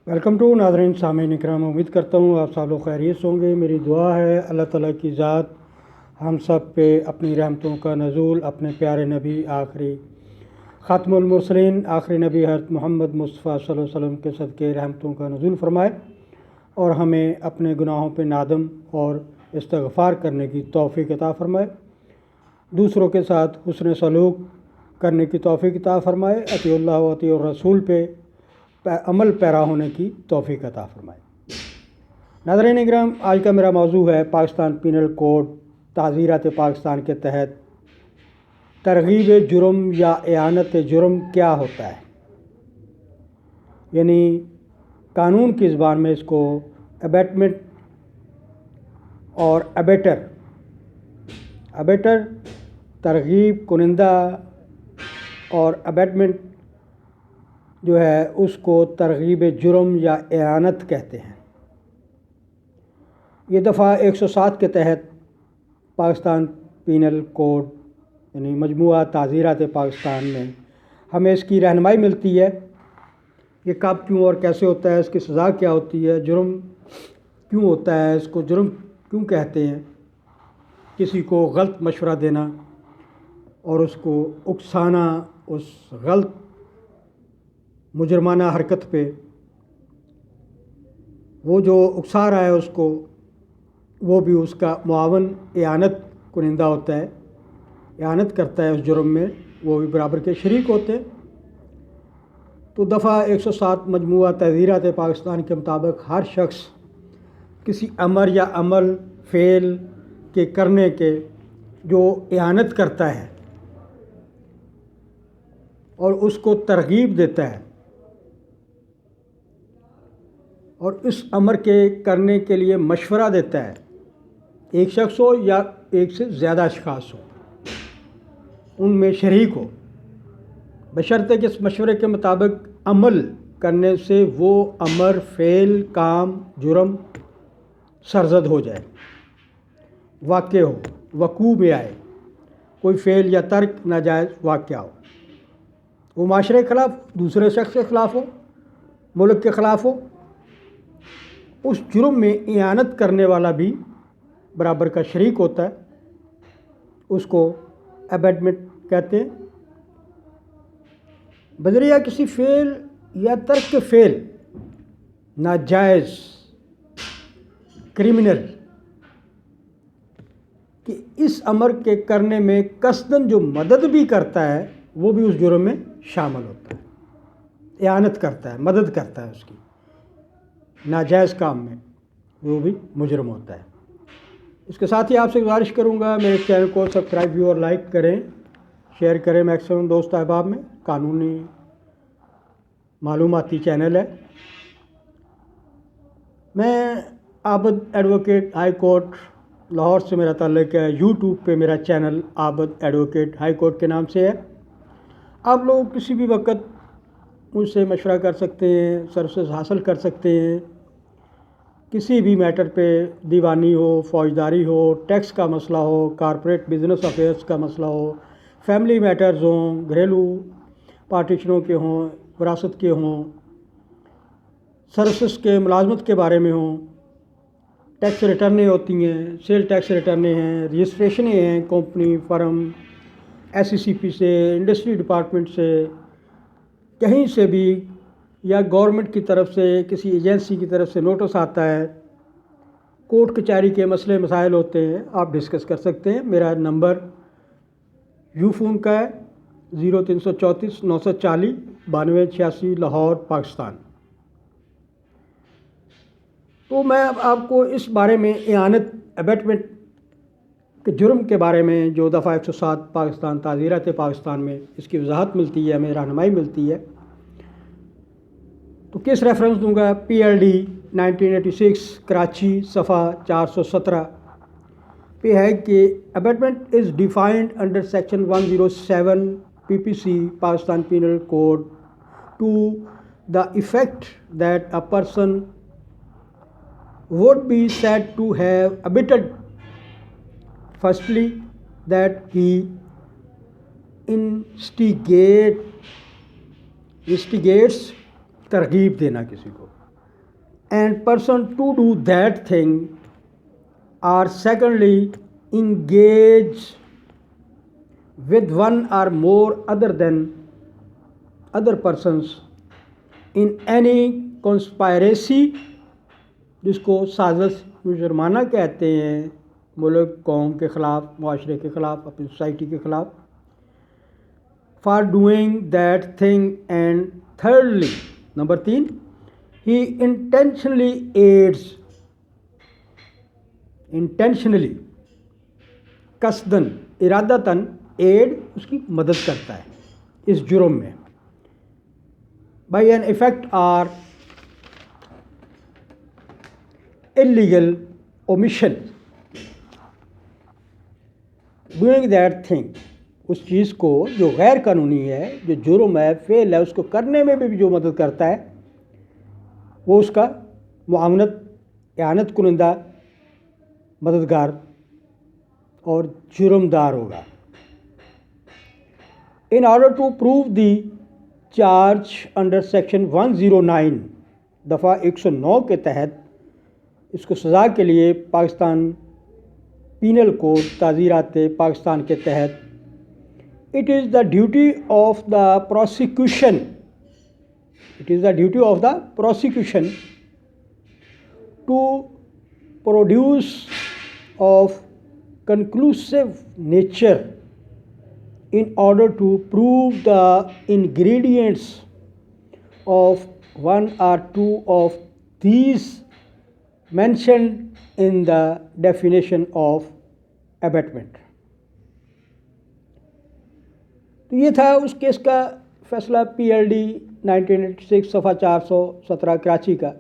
Welcome to ناظرین سامعین اکرام، امید کرتا ہوں آپ سب لوگ خیریت ہوں گے۔ میری دعا ہے اللہ تعالیٰ کی ذات ہم سب پہ اپنی رحمتوں کا نزول اپنے پیارے نبی آخری خاتم المرسلین آخری نبی حضرت محمد مصطفیٰ صلی اللہ علیہ وسلم کے صدقے رحمتوں کا نزول فرمائے اور ہمیں اپنے گناہوں پہ نادم اور استغفار کرنے کی توفیق عطا فرمائے، دوسروں کے ساتھ حسن سلوک کرنے کی توفیق عطا فرمائے، اطیع اللہ و اطیع الرسول پہ عمل پیرا ہونے کی توفیق عطا فرمائے۔ ناظرین اکرام، آج کا میرا موضوع ہے پاکستان پینل کوڈ تعزیرات پاکستان کے تحت ترغیب جرم یا اعانت جرم کیا ہوتا ہے، یعنی قانون کی زبان میں اس کو ابیٹمنٹ اور ابیٹر ترغیب کنندہ اور ابیٹمنٹ جو ہے اس کو ترغیب جرم یا اعانت کہتے ہیں۔ یہ دفعہ 107 کے تحت پاکستان پینل کوڈ یعنی مجموعہ تعزیرات پاکستان میں ہمیں اس کی رہنمائی ملتی ہے، یہ کب کیوں اور کیسے ہوتا ہے، اس کی سزا کیا ہوتی ہے، جرم کیوں ہوتا ہے، اس کو جرم کیوں کہتے ہیں، کسی کو غلط مشورہ دینا اور اس کو اکسانا اس غلط مجرمانہ حرکت پہ، وہ جو اکسا رہا ہے اس کو وہ بھی اس کا معاون اعانت کنندہ ہوتا ہے، اعانت کرتا ہے اس جرم میں، وہ بھی برابر کے شریک ہوتے ہیں۔ تو دفعہ 107 مجموعہ تعزیرات پاکستان کے مطابق ہر شخص کسی امر یا عمل فعل کے کرنے کے جو اعانت کرتا ہے اور اس کو ترغیب دیتا ہے اور اس امر کے کرنے کے لیے مشورہ دیتا ہے، ایک شخص ہو یا ایک سے زیادہ اشخاص ہو، ان میں شریک ہو، بشرطے کہ اس مشورے کے مطابق عمل کرنے سے وہ امر فعل کام جرم سرزد ہو جائے، واقع ہو، وقوع میں آئے، کوئی فعل یا ترک ناجائز واقعہ ہو، وہ معاشرے کے خلاف، دوسرے شخص کے خلاف ہو، ملک کے خلاف ہو، اس جرم میں اعانت کرنے والا بھی برابر کا شریک ہوتا ہے، اس کو ابیٹمنٹ کہتے ہیں۔ بذریعہ کسی فعل یا ترک کے فعل ناجائز کرمنل کہ اس امر کے کرنے میں قصداً جو مدد بھی کرتا ہے وہ بھی اس جرم میں شامل ہوتا ہے، اعانت کرتا ہے، مدد کرتا ہے اس کی ناجائز کام میں، وہ بھی مجرم ہوتا ہے۔ اس کے ساتھ ہی آپ سے گزارش کروں گا میرے چینل کو سبسکرائب بھی اور لائک کریں، شیئر کریں میکسیمم دوست احباب میں، قانونی معلوماتی چینل ہے۔ میں عابد ایڈوکیٹ ہائی کورٹ لاہور سے میرا تعلق ہے، یوٹیوب پہ میرا چینل عابد ایڈوکیٹ ہائی کورٹ کے نام سے ہے۔ آپ لوگ کسی بھی وقت مجھ سے مشورہ کر سکتے ہیں، سروسز حاصل کر سکتے ہیں، کسی بھی میٹر پہ، دیوانی ہو، فوجداری ہو، ٹیکس کا مسئلہ ہو، کارپوریٹ بزنس افیئرس کا مسئلہ ہو، فیملی میٹرز ہوں، گھریلو پارٹیشنوں کے ہوں، وراثت کے ہوں، سروسز کے ملازمت کے بارے میں ہوں، ٹیکس ریٹرنیں ہوتی ہیں، سیل ٹیکس ریٹرنیں ہیں، رجسٹریشنیں ہیں، کمپنی فرم ایس سی سی پی سے، انڈسٹری ڈپارٹمنٹ سے، کہیں سے بھی، یا گورنمنٹ کی طرف سے کسی ایجنسی کی طرف سے نوٹس آتا ہے، کورٹ کچہری کے مسئلے مسائل ہوتے ہیں، آپ ڈسکس کر سکتے ہیں۔ میرا نمبر یو فون کا ہے 0334 940 9286 لاہور پاکستان۔ تو میں اب آپ کو اس بارے میں اعانت ابیٹمنٹ کے جرم کے بارے میں جو دفعہ 107 پاکستان تعزیرات پاکستان میں اس کی وضاحت ملتی ہے، ہمیں رہنمائی ملتی ہے، تو کس ریفرنس دوں گا؟ پی ایل ڈی 1986 کراچی صفحہ 417 پہ ہے کہ abetment is defined under section 107 P P C Pakistan penal code to the effect that a person would be said to have abetted firstly that he instigates ترغیب دینا کسی کو، and person to do that thing, or secondly engage with one or more other persons in any conspiracy, جس کو سازش جرمانہ کہتے ہیں، ملک قوم کے خلاف، معاشرے کے خلاف، اپنی سوسائٹی کے خلاف. for doing that thing. And thirdly, number 3, he intentionally aids, قصدن ارادتاً add اس کی مدد کرتا ہے اس جرم میں. by an effect or illegal omission, doing that thing, اس چیز کو جو غیر قانونی ہے، جو جرم ہے، فعل ہے، اس کو کرنے میں بھی جو مدد کرتا ہے وہ اس کا معاونت، اعانت کنندہ، مددگار اور جرمدار ہوگا. in order to prove the charge under section 109 دفعہ 109 کے تحت اس کو سزا کے لیے پاکستان پینل کوڈ تعزیرات پاکستان کے تحت it is the duty of the prosecution to produce of conclusive nature in order to prove the ingredients of one or two of these mentioned in the definition of abatement. تو یہ تھا اس case کا فیصلہ PLD 1986 صفحہ 417 کراچی کا.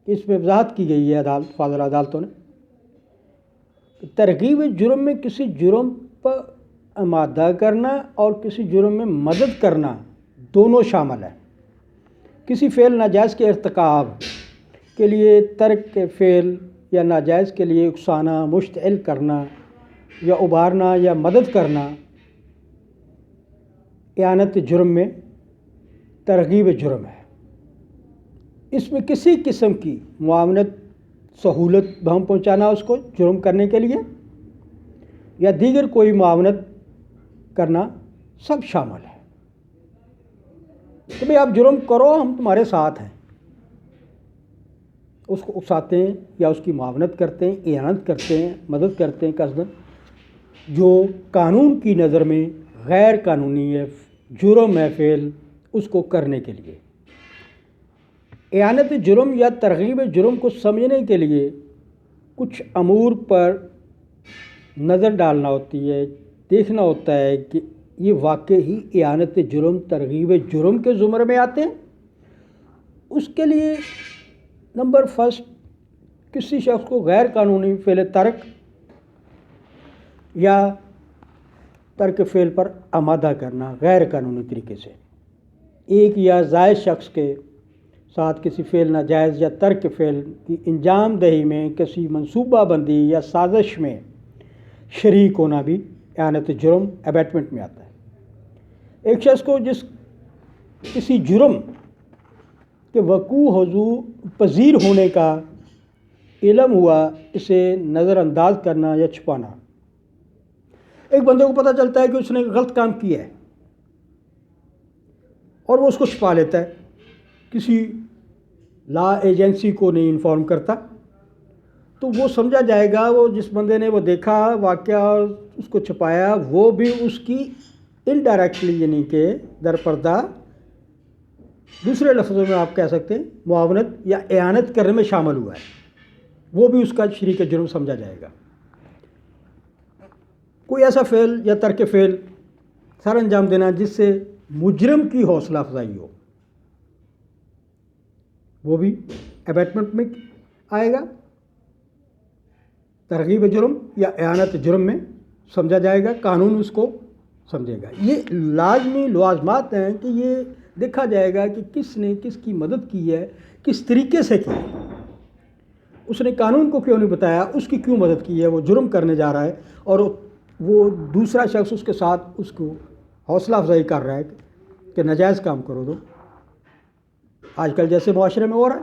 اس میں وضاحت کی گئی ہے فاضل عدالتوں نے کہ ترغیب جرم میں کسی جرم پر آمادہ کرنا اور کسی جرم میں مدد کرنا دونوں شامل ہیں. کسی فعل ناجائز کے ارتکاب کے لیے ترک کے فعل یا ناجائز کے لیے اکسانا، مشتعل کرنا یا ابھارنا یا مدد کرنا اعانت جرم میں ترغیب جرم ہے. اس میں کسی قسم کی معاونت، سہولت بہم پہنچانا اس کو جرم کرنے کے لیے یا دیگر کوئی معاونت کرنا سب شامل ہے. کہ بھئی آپ جرم کرو، ہم تمہارے ساتھ ہیں. اس کو اکساتے ہیں یا اس کی معاونت کرتے ہیں، اعانت کرتے ہیں، مدد کرتے ہیں قصداً، جو قانون کی نظر میں غیر قانونی ہے، جرم ہے فعل، اس کو کرنے کے لیے. اعانت جرم یا ترغیب جرم کو سمجھنے کے لیے کچھ امور پر نظر ڈالنا ہوتی ہے، دیکھنا ہوتا ہے کہ یہ واقعی اعانت جرم، ترغیب جرم کے زمرے میں آتے ہیں. اس کے لیے نمبر فرسٹ، کسی شخص کو غیر قانونی فعل ترک یا ترک فعل پر آمادہ کرنا غیر قانونی طریقے سے، ایک یا زائد شخص کے ساتھ کسی فعل ناجائز یا ترک فعل کی انجام دہی میں کسی منصوبہ بندی یا سازش میں شریک ہونا بھی اعانت جرم، ابیٹمنٹ میں آتا ہے. ایک شخص کو جس کسی جرم کے وقوع حضور پذیر ہونے کا علم ہوا، اسے نظر انداز کرنا یا چھپانا. ایک بندے کو پتہ چلتا ہے کہ اس نے غلط کام کیا ہے اور وہ اس کو چھپا لیتا ہے، کسی لا ایجنسی کو نہیں انفارم کرتا، تو وہ سمجھا جائے گا، وہ جس بندے نے وہ دیکھا واقعہ اس کو چھپایا، وہ بھی اس کی انڈائریکٹلی یعنی کہ در پردہ، دوسرے لفظوں میں آپ کہہ سکتے ہیں معاونت یا اعانت کرنے میں شامل ہوا ہے، وہ بھی اس کا شریک جرم سمجھا جائے گا. کوئی ایسا فعل یا ترک فعل سر انجام دینا جس سے مجرم کی حوصلہ افزائی ہو، وہ بھی ابیٹمنٹ میں آئے گا، ترغیب جرم یا اعانت جرم میں سمجھا جائے گا، قانون اس کو سمجھے گا. یہ لازمی لوازمات ہیں کہ یہ دیکھا جائے گا کہ کس نے کس کی مدد کی ہے، کس طریقے سے کی ہے، اس نے قانون کو کیوں نہیں بتایا، اس کی کیوں مدد کی ہے، وہ جرم کرنے جا رہا ہے اور وہ دوسرا شخص اس کے ساتھ اس کو حوصلہ افزائی کر رہا ہے کہ ناجائز کام کرو. دو آج کل جیسے معاشرے میں ہو رہا ہے،